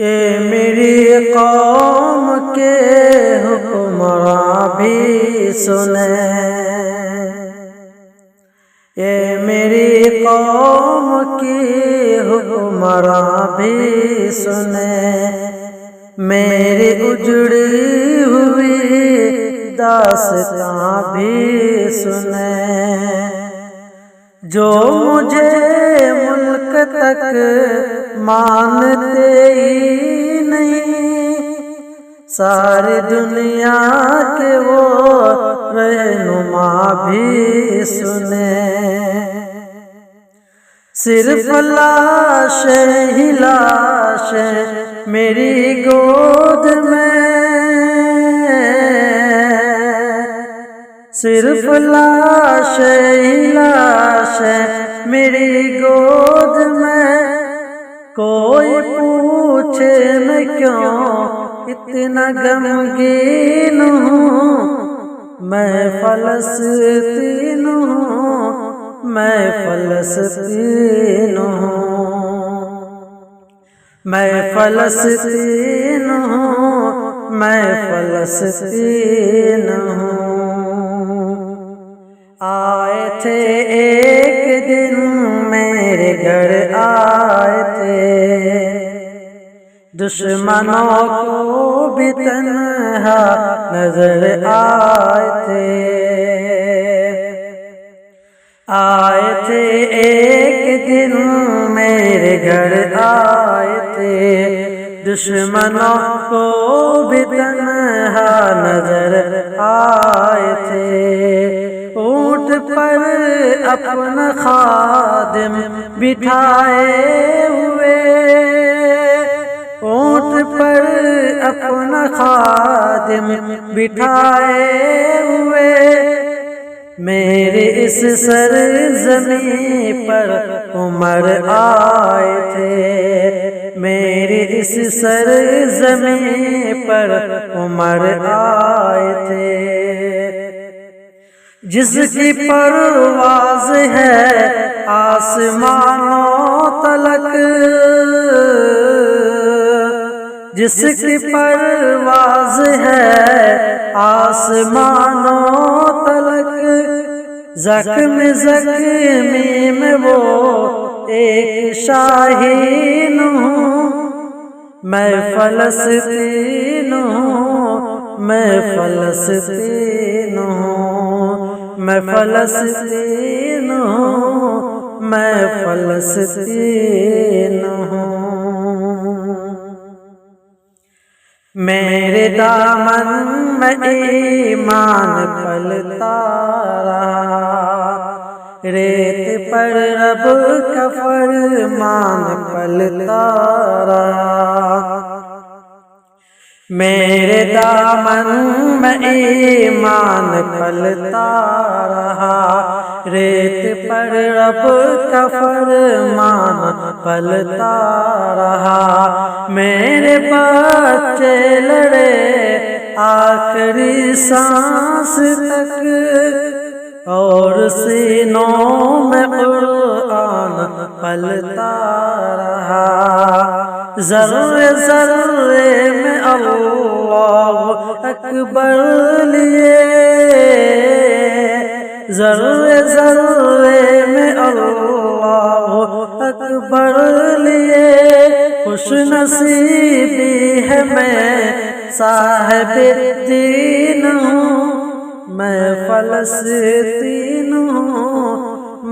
اے میری قوم کے حکمراں بھی سنیں، اے میری قوم کی حکمراں بھی سنیں، میری اجڑی ہوئی داستاں بھی سنیں۔ جو مجھے ملک تک مانتے ہی نہیں، ساری دنیا کے وہ رہنما بھی سنیں۔ صرف لاشیں ہی لاشیں میری گود میں، صرف لاشیں ہی لاشیں میری گود میں، کوئی پوچھے میں کیوں اتنا غمگین ہوں، میں فلسطین ہوں، میں فلسطین ہوں، میں فلسطین ہوں، میں فلسطین ہوں۔ آئے تھے ایک دن میرے گھر آئے تھے، دشمنوں کو بھی تنہا نظر آئے تھے، آئے تھے ایک دن میرے گھر آئے تھے، دشمنوں کو بھی تنہا نظر آئے تھے، اونٹ پر اپنا خادم بٹھائے ہوئے، اونٹ پر اپنا خادم بٹھائے ہوئے، میرے اس سرزمین پر عمر آئے تھے، میرے اس سرزمین پر عمر آئے تھے، جس کی پرواز ہے آسمانوں تلک، جس کی پرواز ہے آسمانوں تلک، زخم زخمی میں وہ ایک شاہین ہوں، میں فلسطین ہوں، میں فلسطین ہوں، میں فلسطین ہوں، میں فلسطین ہوں۔ میرے دامن میں ایمان پلتا رہا، ریت پر رب کا فرمان پلتا رہا، میرے دامن میں ایمان پلتا رہا، ریت پر رب کا فرمان پلتا رہا، میرے بچے لڑے آخری سانس تک، اور سینوں میں قرآن پلتا رہا، ذرے ذرے میں اللہ اکبر لیے، ذرے ذرے میں اللہ اکبر لیے، خوش نصیبی ہے میں صاحب دین ہوں، میں فلسطین ہوں،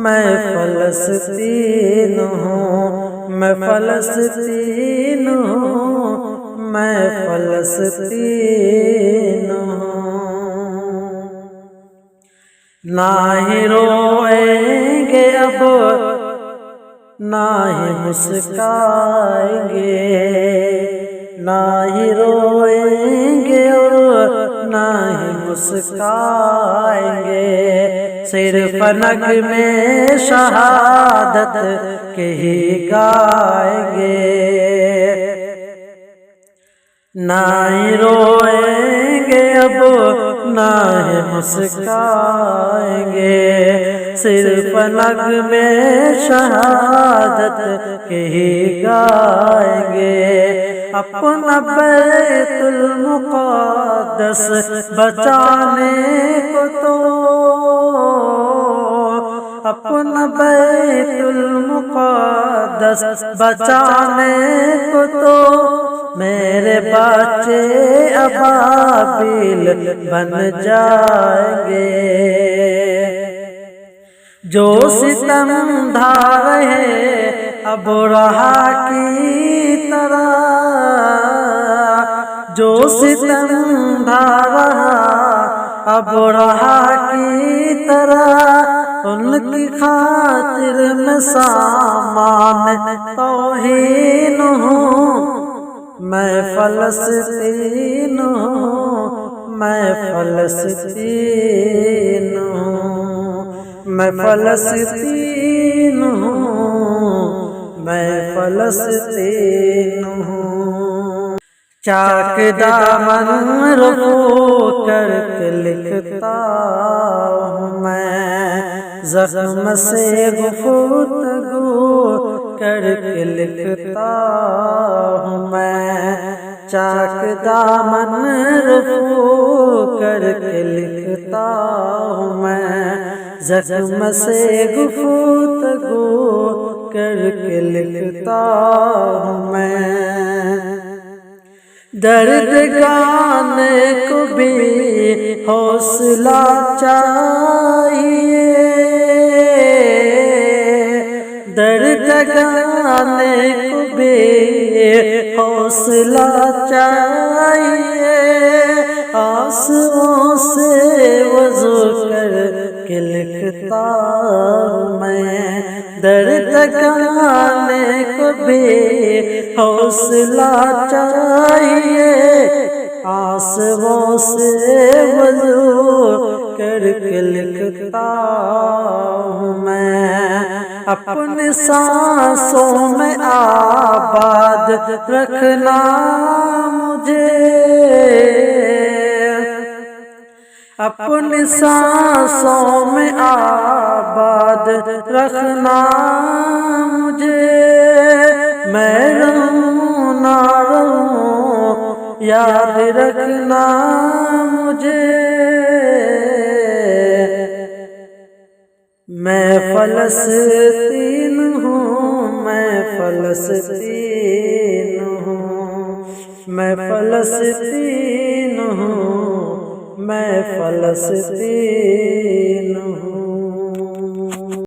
میں فلسطین ہوں، میں فلسطین ہوں، میں فلسطین ہوں۔ نہ ہی روئیں گے اب نہ ہی مسکرائیں گے، نہ ہی روئیں گے اور نہ ہی مسکرائیں گے، صرف نغمے شہادت کے ہی گائیں گے، نہ ہی روئیں گے اب نہ ہی مسکرائیں گے، صرف نغمے شہادت کے ہی گائیں گے، اپنا بیت المقدس بچانے کو تو، اپنا بیت المقدس بچانے کو تو میرے بچے ابابیل بن جائیں گے۔ جو ستم ڈھا رہے ابرہا کی طرح، جو ستم ڈھا رہا ابرہا کی طرح، ان کی خاطر میں سامان توہین ہوں۔ میں فلسطین ہوں، میں فلسطین ہوں، میں فلسطین ہوں، میں فلسطین ہوں۔ چاک دامن رفو کر کے لکھتا ہوں میں، زخم سے گفتگو کر کے لکھتا ہوں میں، چاک دامن رفو کر کے لکھتا ہوں میں، زخم سے گفتگو کر کے لکھتا ہوں میں۔ درد گانے کو بھی حوصلہ چاہیے، درد گانے کو بھی حوصلہ چاہیے، آنسوؤں سے وضو کر کے لکھتا ہوں میں، درد گانے کو بھی حوصلہ چاہیے، آنسوؤں سے وضو کر کے لکھتا ہوں میں۔ اپنی سانسوں میں آباد رکھنا مجھے، اپنی سانسوں میں آباد رکھنا مجھے، میں رہوں نہ رہوں یاد رکھنا مجھے، میں فلسطین ہوں، میں فلسطین ہوں، میں فلسطین ہوں، میں فلسطین ہوں۔